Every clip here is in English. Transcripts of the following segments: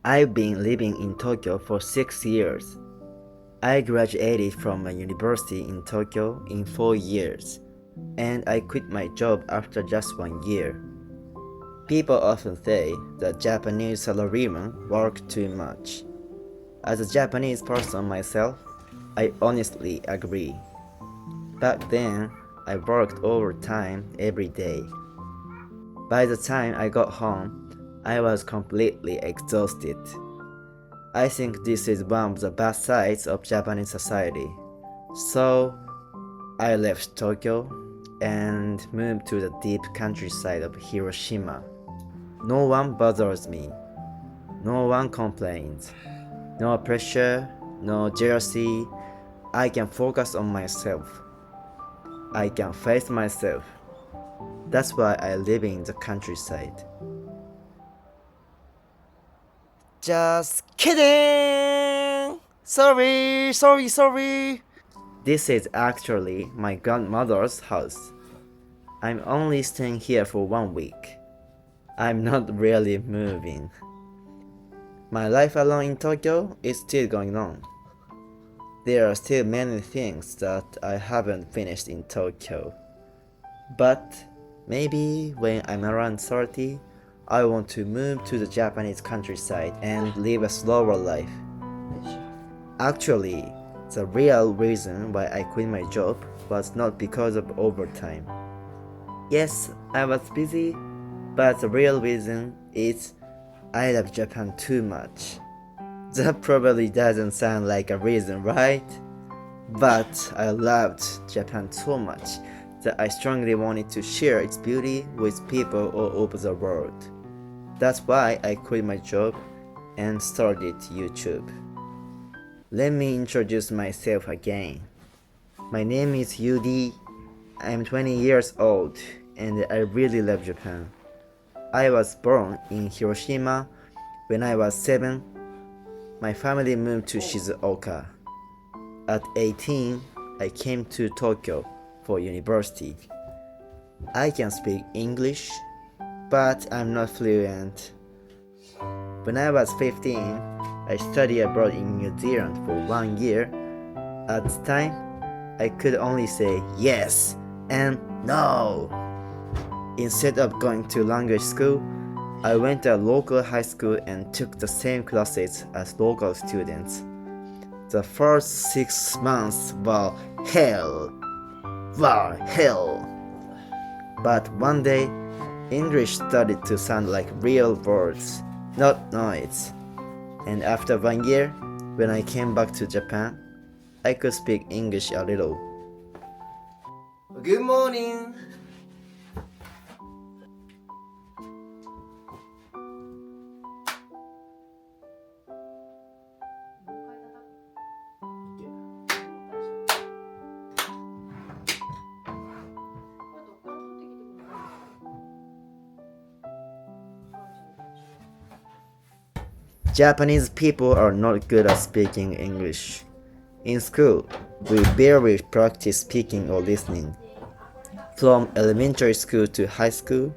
I've been living in Tokyo for 6 years. I graduated from a university in Tokyo in 4 years, and I quit my job after just 1 year. People often say that Japanese salarymen work too much. As a Japanese person myself, I honestly agree. Back then, I worked overtime every day. By the time I got home, I was completely exhausted. I think this is one of the bad sides of Japanese society. So, I left Tokyo and moved to the deep countryside of Hiroshima. No one bothers me. No one complains. No pressure, no jealousy. I can focus on myself. I can face myself. That's why I live in the countryside. Just kidding! Sorry. This is actually my grandmother's house. I'm only staying here for 1 week. I'm not really moving. My life alone in Tokyo is still going on. There are still many things that I haven't finished in Tokyo. But maybe when I'm around 30, I want to move to the Japanese countryside and live a slower life. Actually, the real reason why I quit my job was not because of overtime. Yes, I was busy, but the real reason is I love Japan too much. That probably doesn't sound like a reason, right? But I loved Japan so much that I strongly wanted to share its beauty with people all over the world. That's why I quit my job and started YouTube. Let me introduce myself again. My name is Yudi. I'm 20 years old and I really love Japan. I was born in Hiroshima when I was 7. My family moved to Shizuoka. At 18, I came to Tokyo for university. I can speak English, but I'm not fluent. When I was 15, I studied abroad in New Zealand for 1 year. At the time, I could only say yes and no. Instead of going to language school, I went to a local high school and took the same classes as local students. The first 6 months were hell. But one day, English started to sound like real words, not noise. And after 1 year, when I came back to Japan, I could speak English a little. Good morning! Japanese people are not good at speaking English. In school, we barely practice speaking or listening. From elementary school to high school,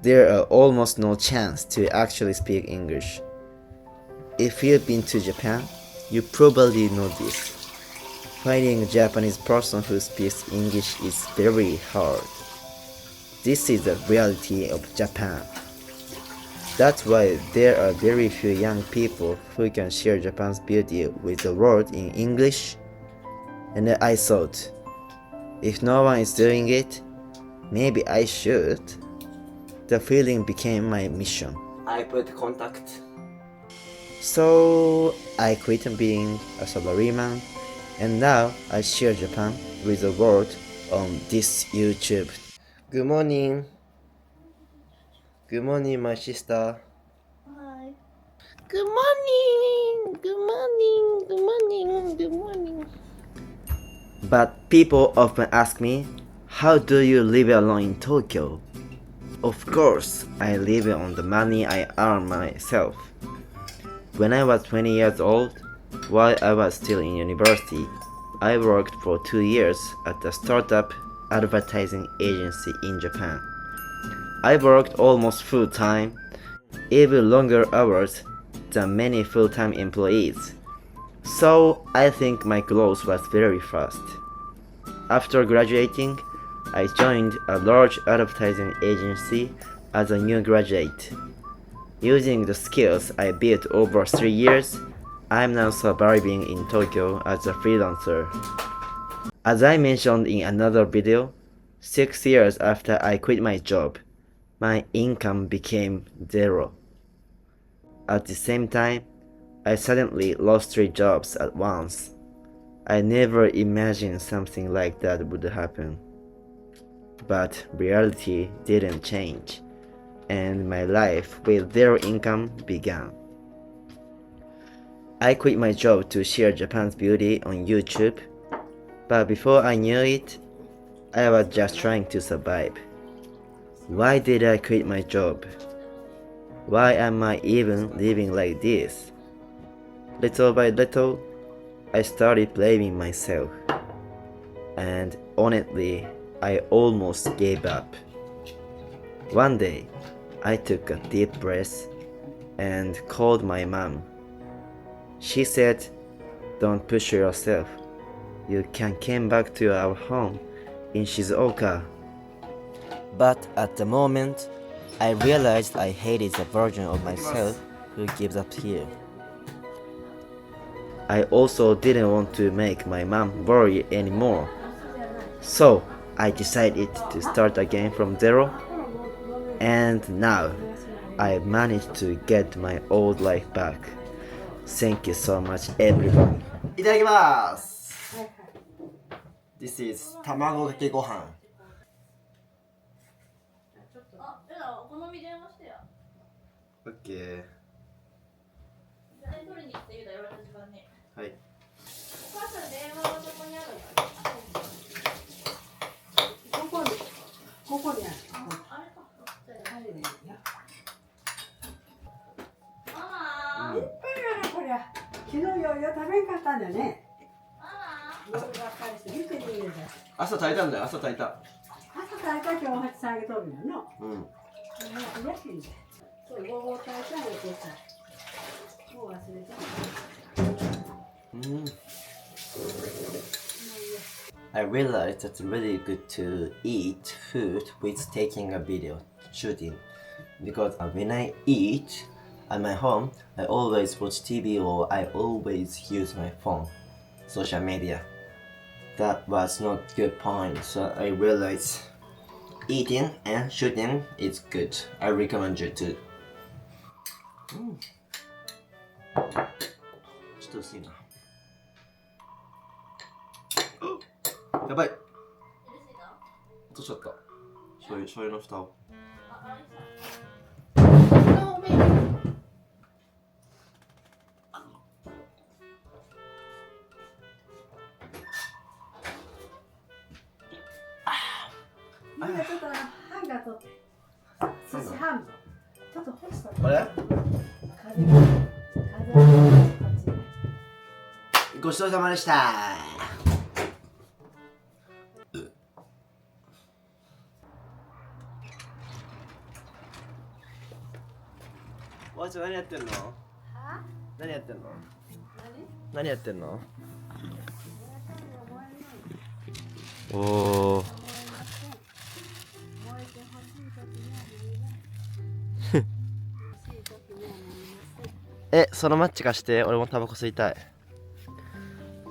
there are almost no chance to actually speak English. If you've been to Japan, you probably know this. Finding a Japanese person who speaks English is very hard. This is the reality of Japan. That's why there are very few young people who can share Japan's beauty with the world in English. And I thought, if no one is doing it, maybe I should. The feeling became my mission. I put contact. So I quit being a salaryman, and now I share Japan with the world on this YouTube. Good morning. Good morning, my sister. Hi. Good morning. Good morning. But people often ask me, how do you live alone in Tokyo? Of course, I live on the money I earn myself. When I was 20 years old, while I was still in university, I worked for 2 years at a startup advertising agency in Japan. I worked almost full time, even longer hours, than many full-time employees. So I think my growth was very fast. After graduating, I joined a large advertising agency as a new graduate. Using the skills I built over 3 years, I'm now surviving in Tokyo as a freelancer. As I mentioned in another video, 6 years after I quit my job, my income became zero. At the same time, I suddenly lost 3 jobs at once. I never imagined something like that would happen. But reality didn't change, and my life with zero income began. I quit my job to share Japan's beauty on YouTube, but before I knew it, I was just trying to survive. Why did I quit my job? Why am I even living like this? Little by little, I started blaming myself. And honestly, I almost gave up. One day, I took a deep breath and called my mom. She said, "Don't push yourself. You can come back to our home in Shizuoka." But at the moment, I realized I hated the version of myself who gives up here. I also didn't want to make my mom worry anymore. So I decided to start again from zero, and now I managed to get my old life back. Thank you so much, everyone. いただきます。This is 卵かけご飯。お好み電話してや。OK。取りに来て言うたら言われた時間に。はい。お母さん電話はどこにあるの？ここにある。あれか。あれでいいよ。ママ。いっぱいあるこりゃ。昨日よ食べんかったんだよね。ママ。朝炊いたんだよ。朝炊いた。朝炊いた今日お鉢下げとるのの。うん。嬉しいんだよ。そう午後炊いたんやけどさ。もう忘れた。I realized it's really good to eat food with taking a video, shooting. Because when I eat at my home, I always watch TV or I always use my phone, social media. That was not good point, so I realized eating and shooting is good. I recommend you too. ちょっと薄いな。やばい。落としちゃった。醤油の蓋を。ちょっとハンガー取って。寿司半分。ちょっと干した。あれ？ごちそうさまでした。おばあちゃん何やってんの？何やってんの？何やってんの？おお。そのマッチ貸して、俺もタバコ吸いたい。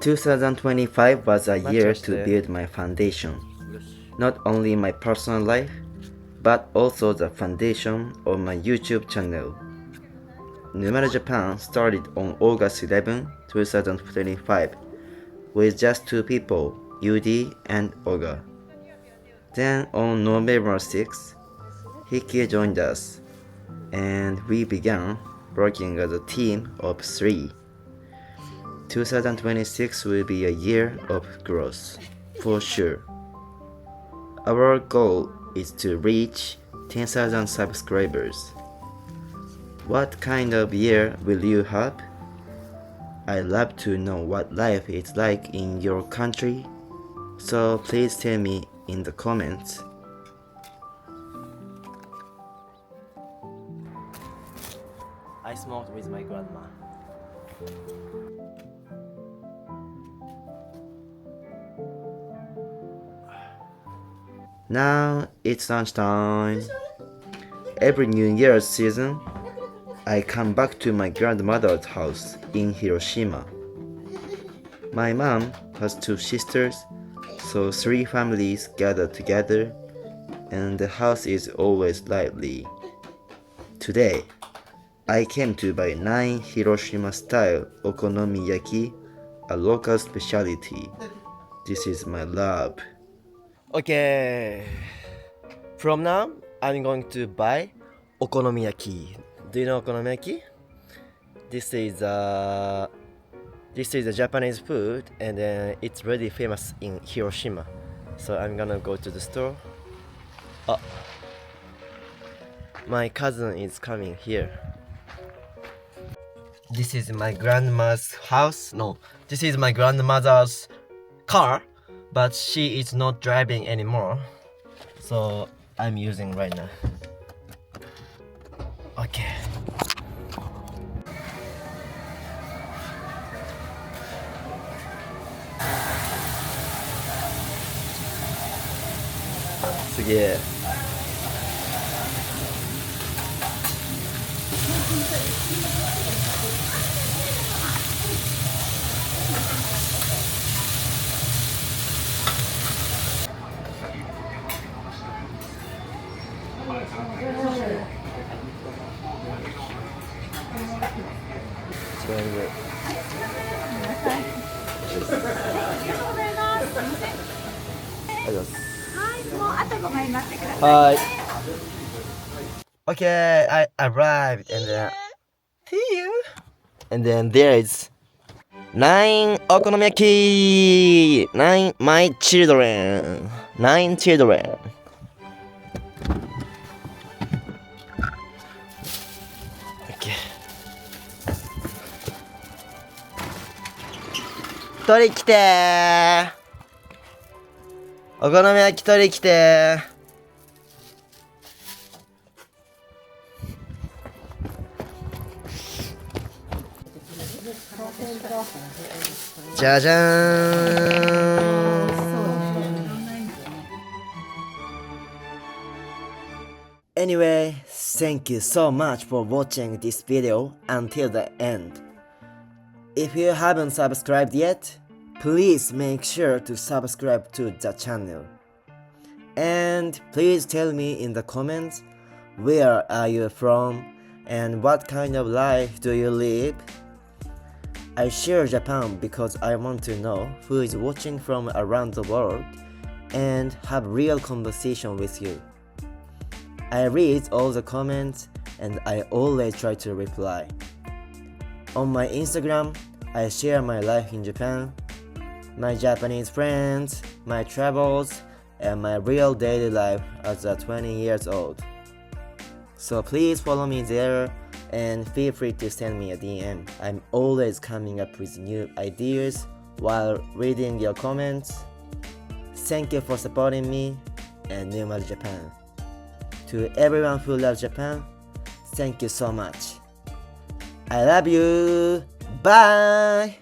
2025 was a year to build my foundation. Not only my personal life, but also the foundation of my YouTube channel. Numero Japan started on August 11, 2025, with just 2 people, Yudi and Oga. Then on November 6, Hikky joined us, and we began working as a team of 3. 2026 will be a year of growth, for sure. Our goal is to reach 10,000 subscribers. What kind of year will you have? I'd love to know what life is like in your country, so please tell me in the comments. I smoked with my grandma. Now it's lunchtime. Every New Year's season, I come back to my grandmother's house in Hiroshima. My mom has two sisters, so three families gather together, and the house is always lively. Today, I came to buy 9 Hiroshima-style okonomiyaki, a local specialty. This is my love. Okay. From now, I'm going to buy okonomiyaki. Do you know okonomiyaki? This is a Japanese food, and it's really famous in Hiroshima. So I'm gonna go to the store. Oh, my cousin is coming here. This is my grandma's house. No, this is my grandmother's car, but she is not driving anymore. So I'm using right now. Okay. Yeah. Hi. Okay, I arrived and see you. And then there is 9 okonomiyaki. 9 my children. 9 children. Okay. 取り来てー。お好み焼き取り来てー。じゃじゃーん。Anyway, thank you so much for watching this video until the end. If you haven't subscribed yet, please make sure to subscribe to the channel. And please tell me in the comments, where are you from and what kind of life do you live? I share Japan because I want to know who is watching from around the world and have real conversation with you. I read all the comments and I always try to reply. On my Instagram, I share my life in Japan, my Japanese friends, my travels, and my real daily life as a 20 years old. So please follow me there and feel free to send me a DM. I'm always coming up with new ideas while reading your comments. Thank you for supporting me and Newmal Japan. To everyone who loves Japan, thank you so much. I love you. Bye.